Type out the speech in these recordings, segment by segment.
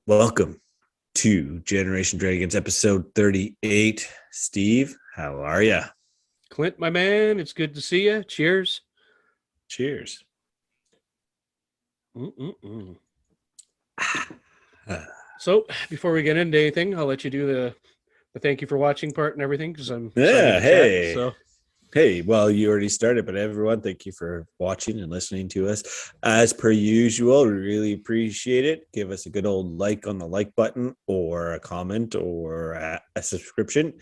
Welcome to Generation Dragons episode 38. Steve, how are you? Clint, my man, it's good to see you. Cheers. Cheers. So, before we get into anything, I'll let you do the thank you for watching part and everything because I'm Yeah, to hey. chat, so. Hey, well, you already started, but everyone, thank you for watching and listening to us. As per usual, we really appreciate it. Give us a good old like on the like button or a comment or a subscription.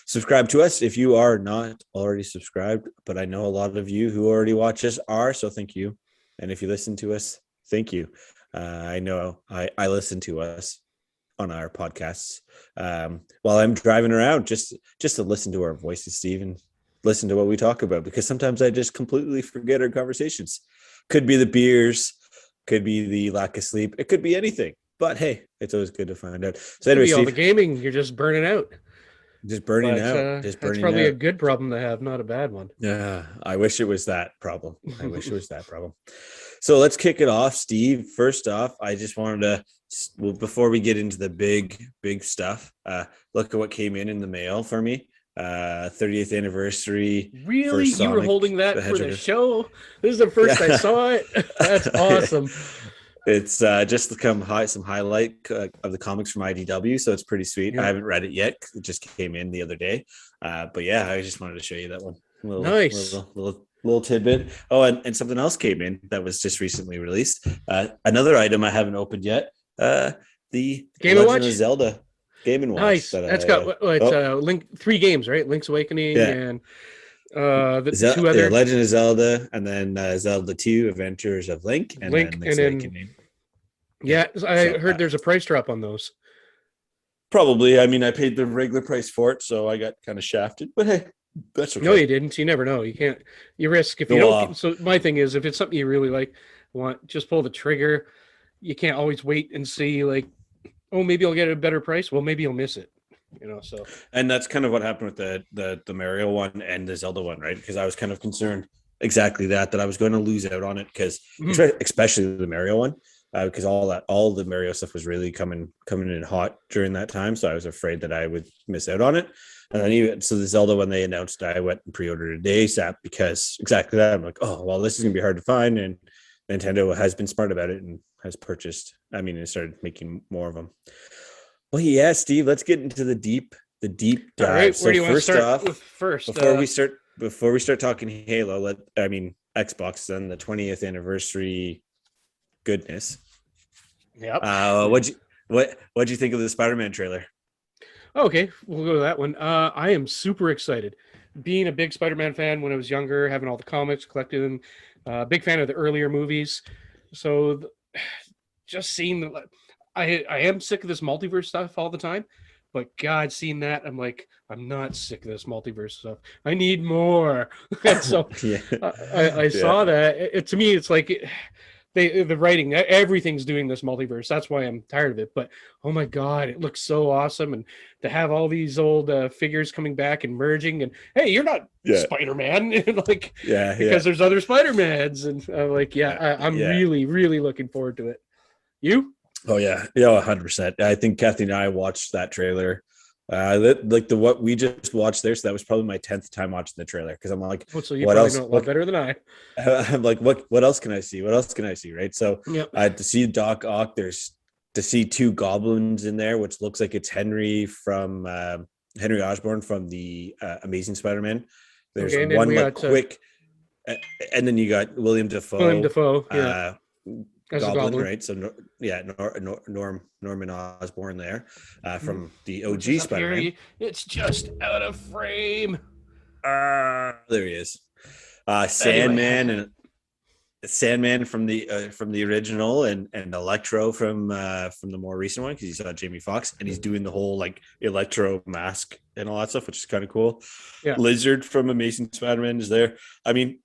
Subscribe to us if you are not already subscribed, but I know a lot of you who already watch us are, so thank you. And if you listen to us, thank you. I know I listen to us on our podcasts while I'm driving around just to listen to our voices, Steve, and listen to what we talk about, because sometimes I just completely forget our conversations. Could be the beers, could be the lack of sleep, it could be anything. But hey, it's always good to find out. So anyway, Maybe all Steve, the gaming, you're just burning out. just burning But out, that's probably a good problem to have, not a bad one. Yeah, I wish it was that problem. I wish it was that problem. So let's kick it off, Steve. First off, I just wanted to, well, before we get into the big stuff, look at what came in the mail for me. 30th anniversary. Really? You were holding that for the show? This is the first I saw it. That's awesome. It's just some highlight of the comics from IDW, so it's pretty sweet. I haven't read it yet. It just came in the other day. But yeah, I just wanted to show you that one. Nice. Little tidbit. Oh, and something else came in that was just recently released. Another item I haven't opened yet. The Game.Bot of Zelda Game & Watch. Nice. That's got Link 3 games, right? Link's Awakening and the two other Legend of Zelda, and then Zelda 2 Adventures of Link, and then Link's Awakening. Yeah, I heard there's a price drop on those. Probably. I mean, I paid the regular price for it, so I got kind of shafted. But hey, that's okay. No, you didn't. You never know. You can't. You risk if you don't. So my thing is, if it's something you really like, just pull the trigger. You can't always wait and see, like, oh, maybe I'll get a better price. Well, maybe you'll miss it. So. And that's kind of what happened with the Mario one and the Zelda one, right? Because I was kind of concerned exactly that I was going to lose out on it, because especially the Mario one. Because all the Mario stuff was really coming in hot during that time, so I was afraid that I would miss out on it. And then so the Zelda, when they announced, I went and pre-ordered it ASAP, because exactly that. I'm like, oh well, this is gonna be hard to find, and Nintendo has been smart about it and has purchased. I mean, it started making more of them. Well, yeah, Steve, let's get into the deep dive. All right, so where do you want to start with first? Before we start talking Halo, Xbox, then the 20th anniversary. Goodness. Yep. What'd you think of the Spider-Man trailer? Okay, we'll go to that one. I am super excited. Being a big Spider-Man fan when I was younger, having all the comics, collected them, big fan of the earlier movies. So just seeing I am sick of this multiverse stuff all the time, but God, seeing that, I'm like, I'm not sick of this multiverse stuff. I need more. So I saw that. To me, it's like the writing, everything's doing this multiverse. That's why I'm tired of it. But oh my God, it looks so awesome. And to have all these old figures coming back and merging, and hey, you're not Spider-Man, because there's other Spider-Mans, and I'm really, really looking forward to it. You? Oh yeah, 100%. I think Kathy and I watched that trailer. What we just watched there, so that was probably my 10th time watching the trailer, because I'm like, so you probably know a lot better than I. I'm like, what else can I see? What else can I see? Right. So to see Doc Ock, there's to see two goblins in there, which looks like it's Henry Osborn from the Amazing Spider-Man. There's one quick, and then you got William Dafoe. Goblin, right? So Norman Osborn there from the OG Spider-Man. It's just out of frame. There he is. Sandman from the original, and Electro from the more recent one, because you saw Jamie Foxx, and he's doing the whole like Electro mask and all that stuff, which is kind of cool. Yeah. Lizard from Amazing Spider-Man is there. I mean,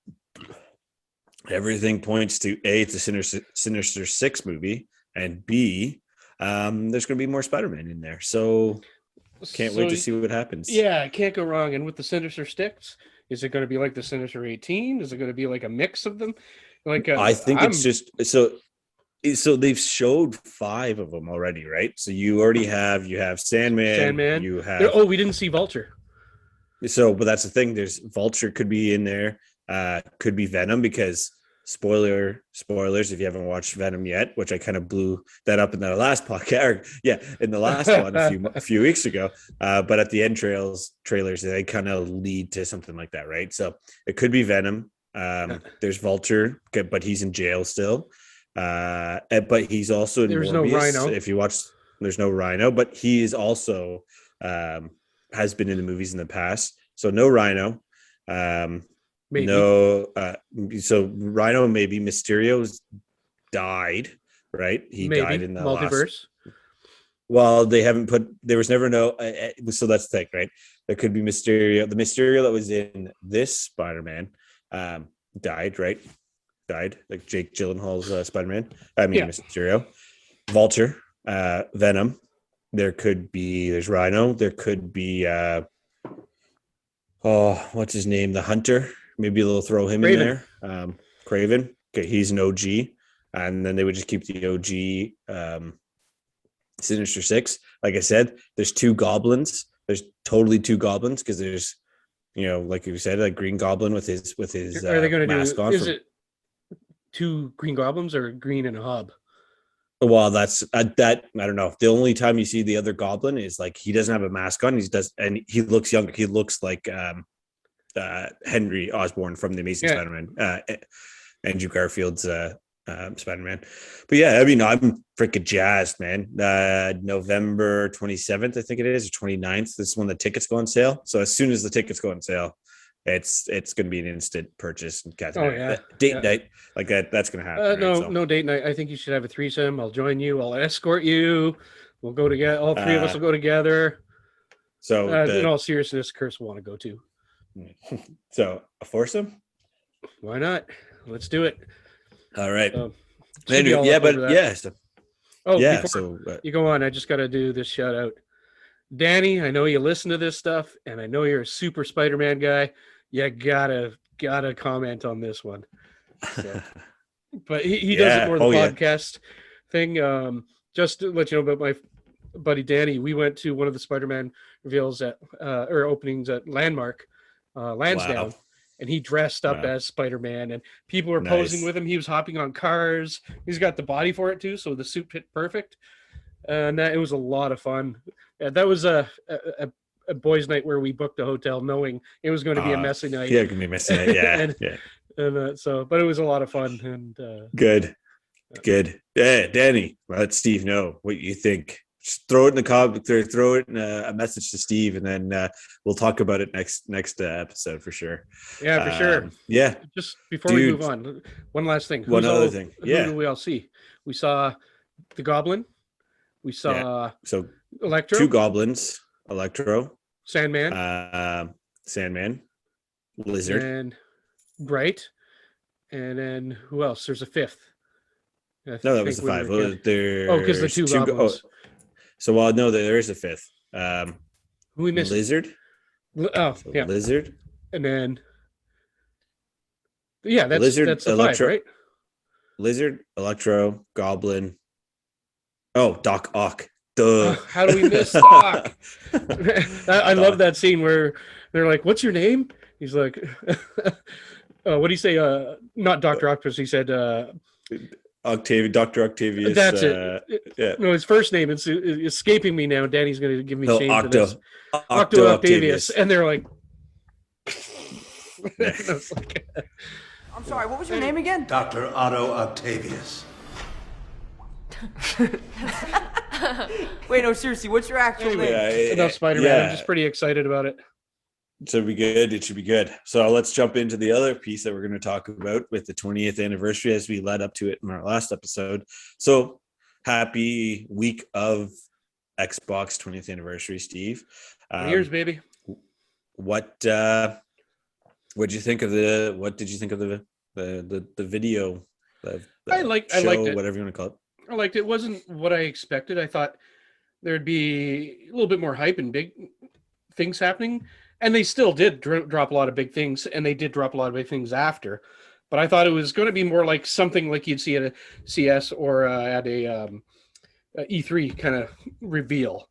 everything points to A, it's a Sinister Six movie, and B, there's going to be more Spider-Man in there. So can't wait to see what happens. Yeah, can't go wrong. And with the Sinister Six, is it going to be like the Sinister 18? Is it going to be like a mix of them? I think it's just so So they've showed 5 of them already, right? So you already have Sandman, Sandman. you have We didn't see Vulture. so, but that's the thing. There's Vulture could be in there, could be Venom because spoilers if you haven't watched Venom yet, which I kind of blew that up in the last podcast. In the last one a few weeks ago. But at the end trailers, they kind of lead to something like that, right? So it could be Venom. There's Vulture, but he's in jail still. But he's also in There's Morbius. no Rhino. If you watch, there's no Rhino, but he is also has been in the movies in the past. So no Rhino. Maybe. No. So Rhino, maybe Mysterio's died, right? He died in the multiverse. last. Well, they haven't put. There was never no. So that's the thing, right? There could be Mysterio. The Mysterio that was in this Spider-Man died, right? Died, like Jake Gyllenhaal's Spider-Man. Mysterio, Vulture, Venom. There's Rhino. There could be what's his name? The Hunter. Maybe they'll throw him in there. Craven. Okay, he's an OG. And then they would just keep the OG Sinister Six. Like I said, there's 2 goblins. There's totally 2 goblins because there's, like you said, like Green Goblin with his Are they going to mask on. Is it 2 Green Goblins or Green and a Hub? Well, that's that. I don't know. The only time you see the other Goblin is like he doesn't have a mask on. And he looks younger. He looks like Henry Osborn from the Amazing Spider-Man, Andrew Garfield's Spider-Man. But yeah, I mean, I'm freaking jazzed, man. November 27th, I think it is, or 29th. This is when the tickets go on sale. So as soon as the tickets go on sale, it's going to be an instant purchase. Date night, like that's going to happen. No date night. I think you should have a threesome. I'll join you. I'll escort you. We'll go together. All 3 of us will go together. So in all seriousness, Curse will want to go too. So a foursome? Why not? Let's do it. All right. Before you go on, I just got to do this shout out. Danny, I know you listen to this stuff, and I know you're a super Spider-Man guy. You gotta comment on this one. So, but he does it more the podcast thing. Just to let you know about my buddy Danny, we went to one of the Spider-Man reveals or openings at Landmark, Lansdowne. Wow. And he dressed up as Spider-Man, and people were posing with him. He was hopping on cars. He's got the body for it too, so the suit fit perfect. And it was a lot of fun. That was a boys' night where we booked a hotel, knowing it was going to be a messy night. Yeah, it can be a messy night. Yeah, but it was a lot of fun. And good. Yeah, Danny, let Steve know what you think. Just throw it in the comment, throw it in a message to Steve, and then we'll talk about it next episode for sure. Yeah, for sure. Yeah. Just before we move on, one last thing. One other thing. Yeah. Who do we all see? We saw the Goblin. We saw so Electro. 2 goblins. Electro. Sandman. Sandman. Lizard. And Bright. And then who else? There's a 5th. No, that was the 5. Because the 2 goblins. So, no, there is a 5th. Who we missed? Lizard. Lizard. And then, that's Electro, 5, right? Lizard, Electro, Goblin. Oh, Doc Ock. Duh. How do we miss Doc? I love that scene where they're like, "What's your name?" He's like, "What do you say?" Not Dr. Octopus. He said, Dr. Octavius. That's it. No, his first name is escaping me now. Danny's going to give me shame for this. Octo Octavius. And they're like, I'm sorry, what was your name again? Dr. Otto Octavius. Wait, no, seriously, what's your actual name? Enough Spider-Man. I'm just pretty excited about it. It should be good. It should be good. So let's jump into the other piece that we're going to talk about with the 20th anniversary as we led up to it in our last episode. So happy week of Xbox 20th anniversary, Steve. Years, baby. What did you think of the video? I liked it. Whatever you want to call it. I liked it. It wasn't what I expected. I thought there'd be a little bit more hype and big things happening. And they still did drop a lot of big things, and they did drop a lot of big things after. but I thought it was going to be more like something like you'd see at a CS or at a E3 kind of reveal.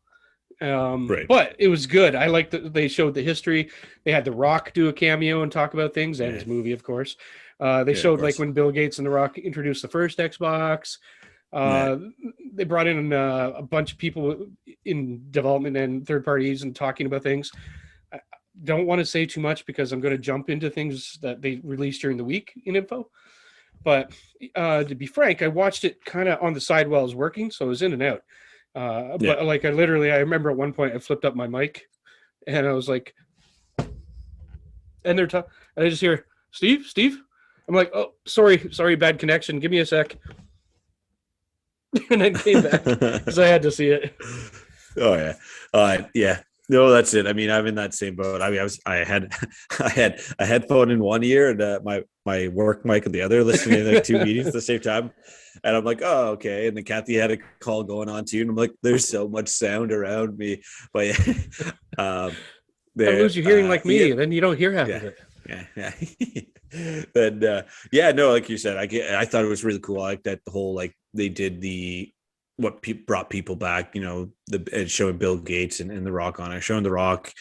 Right. But it was good. I liked that they showed the history. They had The Rock do a cameo and talk about things, and his movie, of course. They showed like when Bill Gates and The Rock introduced the first Xbox. They brought in a bunch of people in development and third parties and talking about things. I don't want to say too much because I'm going to jump into things that they released during the week in info. But to be frank, I watched it kind of on the side while I was working, so I was in and out. But like I remember at one point I flipped up my mic and I was like, and they're talking, and I just hear, Steve. I'm like, oh, sorry, bad connection. Give me a sec. And then came back because I had to see it. Oh yeah. Yeah. No, that's it. I mean, I'm in that same boat. I mean, I had a headphone in one ear and my work mic in the other, listening to like two meetings at the same time. And I'm like, oh, okay. And then Kathy had a call going on too. And I'm like, there's so much sound around me. But I lose your hearing like me, and then you don't hear half of it. Yeah. And no, like you said, I thought it was really cool. I like that the whole, like they did brought people back, you know, showing Bill Gates and The Rock on it, showing The Rock,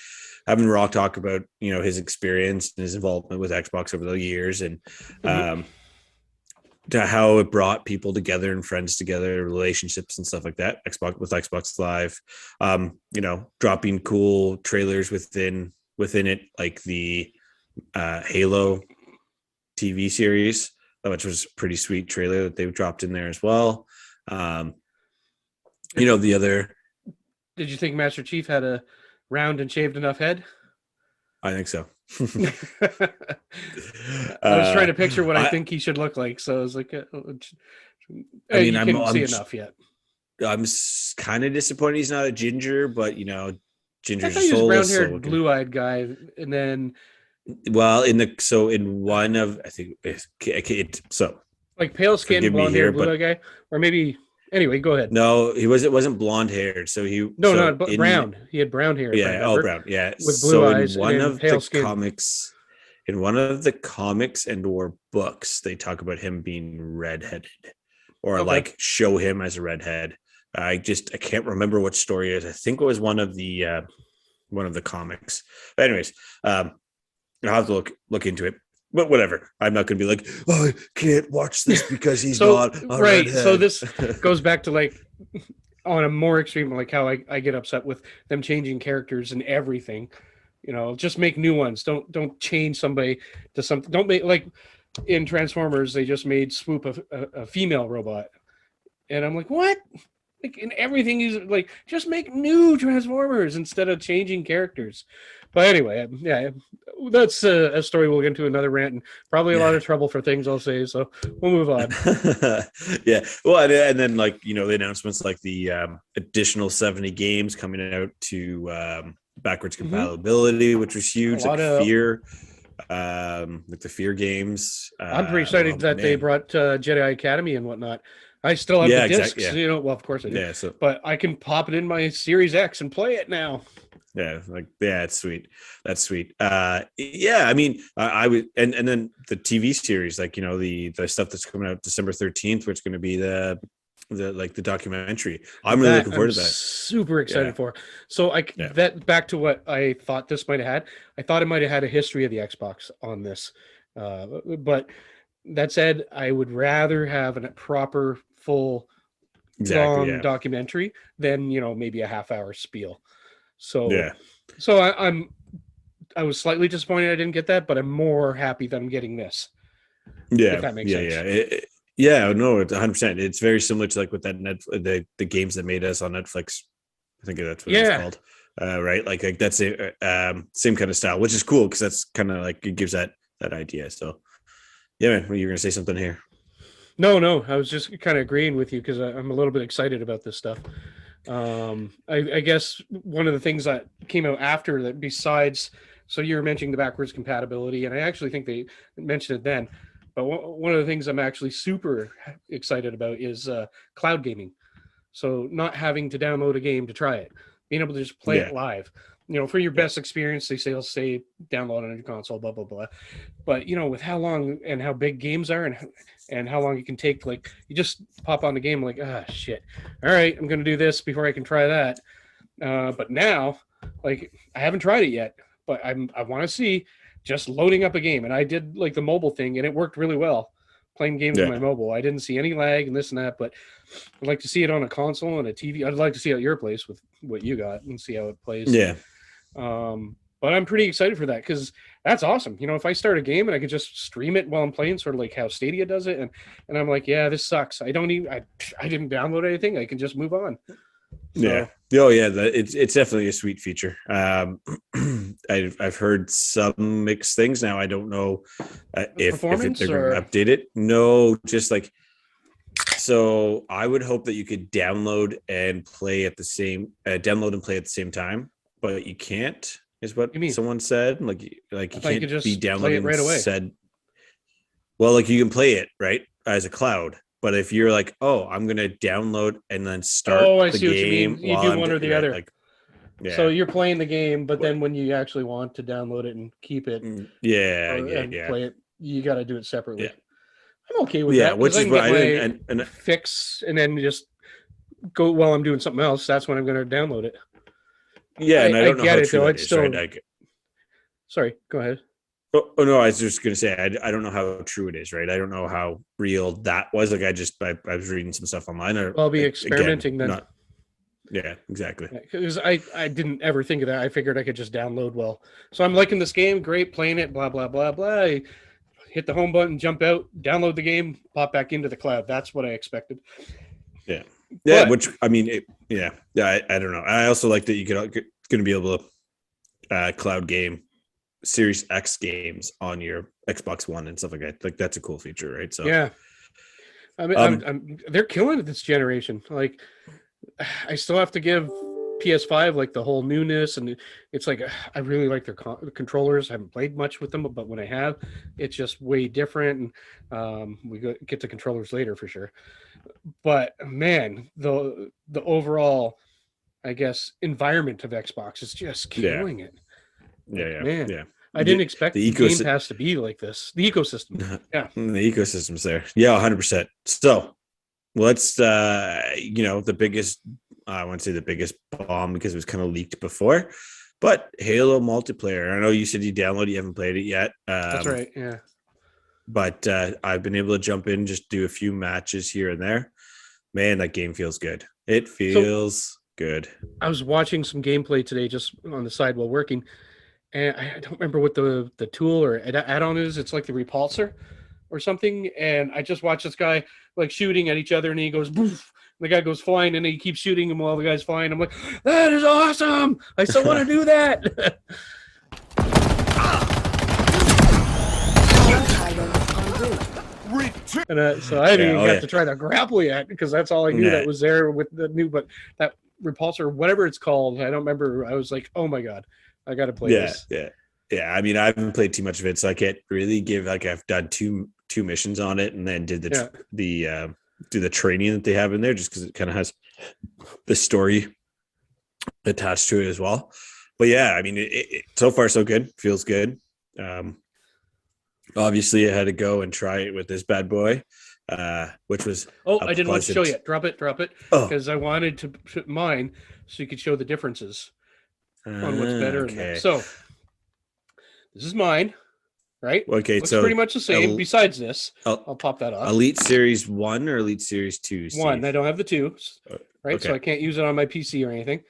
having The Rock talk about, you know, his experience and his involvement with Xbox over the years, and to how it brought people together and friends together, relationships and stuff like that. Xbox Live, you know, dropping cool trailers within it, like the Halo TV series, which was a pretty sweet trailer that they've dropped in there as well. You know, the other. Did you think Master Chief had a round and shaved enough head? I think so. I was trying to picture what I think he should look like, so I was like, I mean, you couldn't see enough yet. I'm kind of disappointed he's not a ginger, but you know, ginger's I thought he was a brown-haired, so blue-eyed guy, and then in one of, I think so like pale skin, blonde-haired, blue-eyed guy, or maybe. Anyway, go ahead. No, it wasn't blonde haired. So not brown. He had brown hair. Yeah, brown. Yeah, with blue eyes in one and of pale the skin. comics and or books, they talk about him being redheaded, or like show him as a redhead. I can't remember what story it is. I think it was one of the comics. But anyways, I'll have to look into it. But whatever, I'm not going to be like, oh, I can't watch this because he's not a right. redhead. So this goes back to like on a more extreme, like how I get upset with them changing characters and everything. You know, just make new ones. Don't change somebody to something. Don't make, like in Transformers, they just made Swoop a female robot, and I'm like, what? Like in everything is like, just make new Transformers instead of changing characters. But anyway, yeah, that's a story we'll get into, another rant, and probably a lot of trouble for things I'll say. So we'll move on. Yeah. Well, and then like, you know, the announcements like the additional 70 games coming out to backwards compatibility, which was huge. Like Fear, like the Fear games. I'm pretty excited that they brought Jedi Academy and whatnot. I still have the discs, you know. Well, of course I do. Yeah, but I can pop it in my Series X and play it now. Yeah, it's sweet. That's sweet. Yeah, I mean, I would, and then the TV series, like, you know, the stuff that's coming out December 13th, which is going to be the documentary. I'm really looking forward to that. Super excited for. So that back to what I thought this might have had. I thought it might have had a history of the Xbox on this, but that said, I would rather have a proper full long documentary than, you know, maybe a half-hour spiel. So I was slightly disappointed I didn't get that, but I'm more happy that I'm getting this. Yeah, if that makes sense. No, it's 100%. It's very similar to like with that the games that made us on Netflix. I think that's what it's called. Right, like that's a same kind of style, which is cool because that's kind of like it gives that idea. So yeah, man, well, you're gonna say something here. No, I was just kind of agreeing with you because I'm a little bit excited about this stuff. I guess one of the things that came out after that, besides, so you were mentioning the backwards compatibility, and I actually think they mentioned it then, but one of the things I'm actually super excited about is cloud gaming. So not having to download a game to try it, being able to just play it live. for your best experience, they'll say download on your console, blah blah blah. But with how long and how big games are, and how long it can take, like you just pop on the game, like shit, all right, I'm gonna do this before I can try that. But now, like I haven't tried it yet, but I want to see just loading up a game, and I did like the mobile thing, and it worked really well. Playing games on my mobile, I didn't see any lag and this and that, but I'd like to see it on a console and a TV. I'd like to see it at your place with what you got and see how it plays. Yeah. But I'm pretty excited for that because that's awesome. If I start a game and I could just stream it while I'm playing, sort of like how Stadia does it, and I'm like, yeah, this sucks. I didn't download anything. I can just move on. Yeah. Oh yeah. It's definitely a sweet feature. I've heard some mixed things. Now I don't know if they're going to update it. No, just like, so I would hope that you could download and play at the same time, but you can't, is what someone said. Like you can't be downloading right away. Well, like you can play it right as a cloud. But if you're like, oh, I'm going to download and then start the game. What you mean. You do one or the other. So you're playing the game, but then when you actually want to download it and keep it and play it, you got to do it separately. Yeah. I'm okay with that. Which is what I fix and then just go while I'm doing something else. That's when I'm going to download it. Yeah, and I don't know how true that is, right? Sorry, go ahead. Oh no, I was just gonna say I don't know how true it is, right? I don't know how real that was. Like I was reading some stuff online. I'll be experimenting then. Yeah, exactly. Because I didn't ever think of that. I figured I could just download well. So I'm liking this game, great, playing it, blah blah blah blah. I hit the home button, jump out, download the game, pop back into the cloud. That's what I expected. Yeah, yeah. Which I mean, I don't know. I also like that you going to be able to cloud game Series X games on your Xbox One and stuff like that. Like that's a cool feature, right? So yeah, I mean, they're killing it this generation. Like, I still have to give PS5 like the whole newness, and it's like I really like their controllers. I haven't played much with them, but when I have, it's just way different. And we get to controllers later for sure. But man, the overall, I guess, environment of Xbox is just killing it. Man. I didn't expect the Game Pass to be like this. The ecosystem. Yeah. The ecosystem's there. Yeah, 100%. So let's the biggest, I wouldn't say the biggest bomb because it was kind of leaked before, but Halo multiplayer. I know you said you downloaded, you haven't played it yet. That's right. Yeah. But I've been able to jump in, just do a few matches here and there. Man, that game feels good. It feels good. I was watching some gameplay today just on the side while working. And I don't remember what the tool or add-on is. It's like the Repulsor or something. And I just watched this guy like shooting at each other, and he goes, boof. The guy goes flying, and he keeps shooting him while the guy's flying. I'm like, that is awesome. I still want to do that. And so I didn't even have to try the grapple yet because that's all I knew that was there with the new, but that Repulsor, whatever it's called, I don't remember. I was like, oh my God. I got to play this. Yeah. I mean, I haven't played too much of it, so I can't really give. Like, I've done two missions on it, and then did the training that they have in there, just because it kind of has the story attached to it as well. But yeah, I mean, it so far so good. Feels good. Obviously, I had to go and try it with this bad boy, which was I didn't want to show you. Drop it, because I wanted to put mine so you could show the differences on what's better. Okay. So this is mine, right? Okay, looks pretty much the same. Besides this, I'll pop that off. Elite Series 1 or Elite Series 2? Steve? 1. I don't have the 2, right? Okay. So I can't use it on my PC or anything.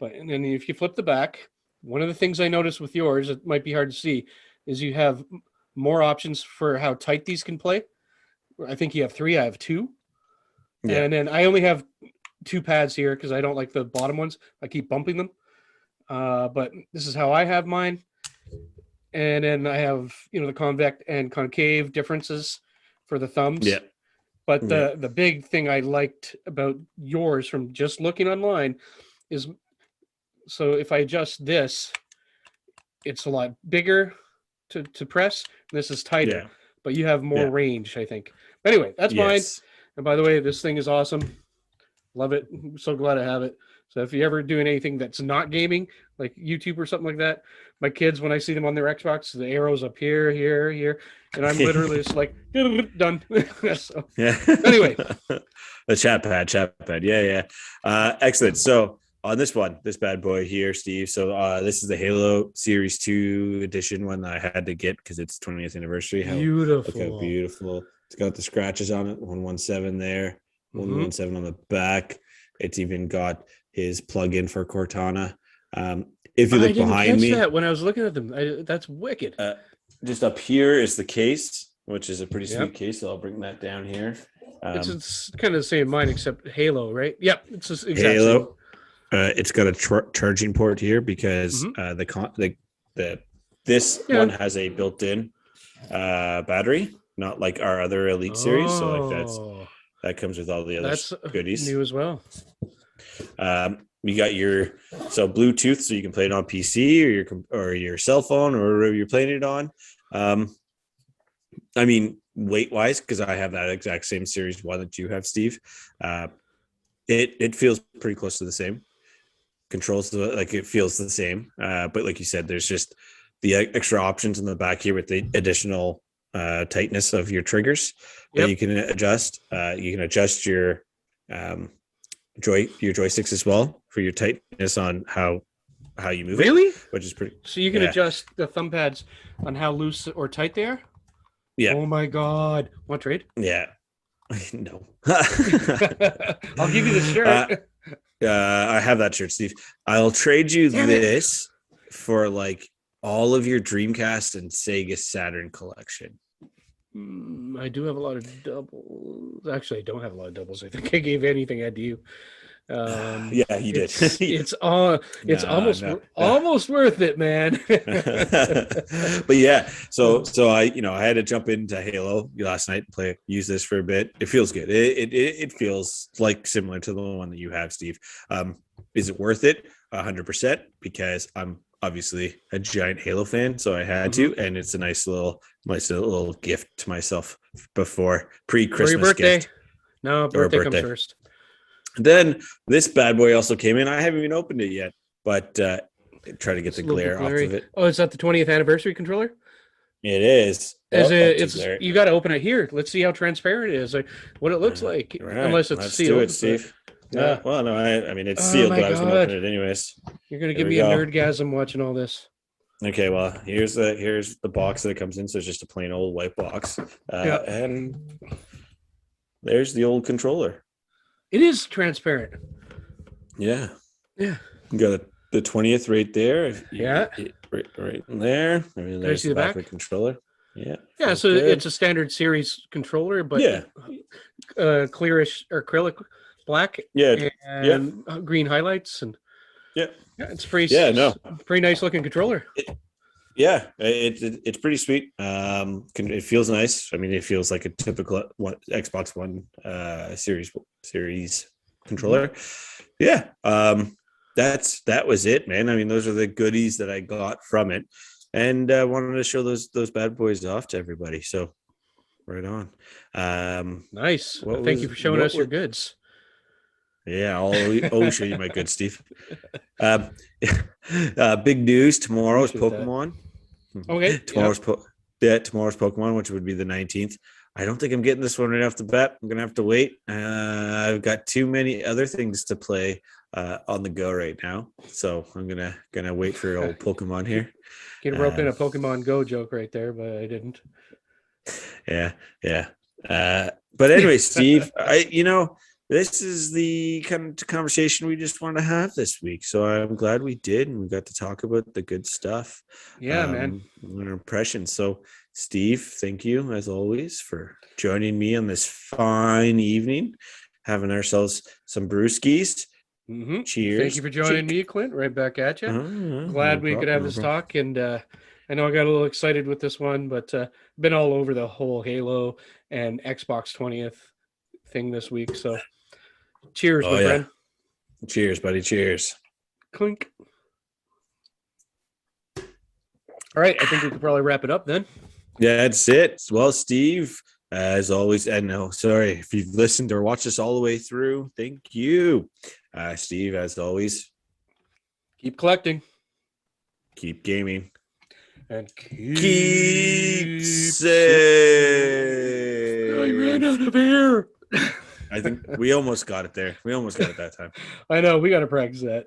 And then if you flip the back, one of the things I noticed with yours, it might be hard to see, is you have more options for how tight these can play. I think you have 3. I have 2. Yeah. And then I only have 2 pads here because I don't like the bottom ones. I keep bumping them. But this is how I have mine. And then I have, the convex and concave differences for the thumbs. Yeah. But the big thing I liked about yours from just looking online is, so if I adjust this, it's a lot bigger to press. This is tighter, but you have more range, I think. But anyway, that's mine. And by the way, this thing is awesome. Love it. I'm so glad I have it. So if you're ever doing anything that's not gaming, like YouTube or something like that, my kids, when I see them on their Xbox, the arrows up here, here, here, and I'm literally just like done. So Yeah. anyway, The chat pad. Yeah. Excellent. So on this one, this bad boy here, Steve. So this is the Halo Series 2 edition one that I had to get because it's 20th anniversary. Look how beautiful. It's got the scratches on it, 117 there, 117 on the back. It's even got his plug-in for Cortana. If you look behind me, that when I was looking at them, that's wicked. Just up here is the case, which is a pretty sweet case. So I'll bring that down here. It's kind of the same mine except Halo, right? Yep, it's just exactly Halo. It's got a charging port here because this one has a built-in battery, not like our other Elite series. So like that comes with all the other goodies. New as well. You got your Bluetooth, so you can play it on PC or your cell phone or wherever you're playing it on. I mean, weight-wise, because I have that exact same Series 1 that you have, Steve. It feels pretty close to the same. Controls like it feels the same, but like you said, there's just the extra options in the back here with the additional tightness of your triggers that you can adjust. You can adjust your joysticks as well for your tightness on how you move it, which is pretty. So you can adjust the thumb pads on how loose or tight they are. Yeah. Oh my God! Want to trade? Yeah. No. I'll give you the shirt. I have that shirt, Steve. I'll trade you this for like all of your Dreamcast and Sega Saturn collection. I do have a lot of doubles. Actually, I don't have a lot of doubles. I think I gave anything I had to you. Yeah, you did. It's almost worth it, man. But yeah, so I had to jump into Halo last night and use this for a bit. It feels good. It feels like similar to the one that you have, Steve. Is it worth it? 100%, because I'm obviously a giant Halo fan, so I had to, and it's a nice little gift to myself before pre-Christmas for your birthday. Gift. No, birthday comes first. Then this bad boy also came in. I haven't even opened it yet, but try to get the glare off of it. Oh, is that the 20th anniversary controller? It is. It's you got to open it here. Let's see how transparent it is, like what it looks like. Right. Unless it's Let's sealed. do it, Steve. Yeah. Well, no, I mean it's sealed, but I was going to open it anyways. You're going to give me a nerdgasm watching all this. Okay, well, here's the box that it comes in. So it's just a plain old white box, and there's the old controller. It is transparent. Yeah. You got the 20th right there. Right in there. I mean, there's the back of the controller. Yeah. Yeah, so it's a standard series controller, but clearish or acrylic black. Yeah. And green highlights and it's pretty pretty nice looking controller. It's pretty sweet. It feels nice. I mean, it feels like a typical Xbox One series controller. Yeah. That was it, man. I mean, those are the goodies that I got from it, and I wanted to show those bad boys off to everybody. So, right on. Nice. Thank you for showing us your goods. Yeah, I'll show you my good, Steve. Big news tomorrow is Pokemon. Okay. Tomorrow's Pokemon, which would be the 19th. I don't think I'm getting this one right off the bat. I'm gonna have to wait. I've got too many other things to play on the go right now, so I'm gonna wait for old Pokemon here. Get rope in a Pokemon Go joke right there, but I didn't. Yeah. But anyway, Steve, this is the kind of conversation we just want to have this week. So I'm glad we did, and we got to talk about the good stuff. Yeah, man. Our impressions. So, Steve, thank you as always for joining me on this fine evening, having ourselves some brewskis. Mm-hmm. Cheers. Thank you for joining me, Clint. Right back at you. Glad we could have this talk, and I know I got a little excited with this one, but been all over the whole Halo and Xbox 20th thing this week. So, cheers, my friend. Cheers, buddy. Cheers. Clink. All right, I think we could probably wrap it up then. Yeah, that's it. Well, Steve, As always, and no, sorry if you've listened or watched us all the way through. Thank you, Steve. As always, Keep collecting keep gaming. and Keep safe. I ran out of air. I think we almost got it there. We almost got it that time. I know, we got to practice that.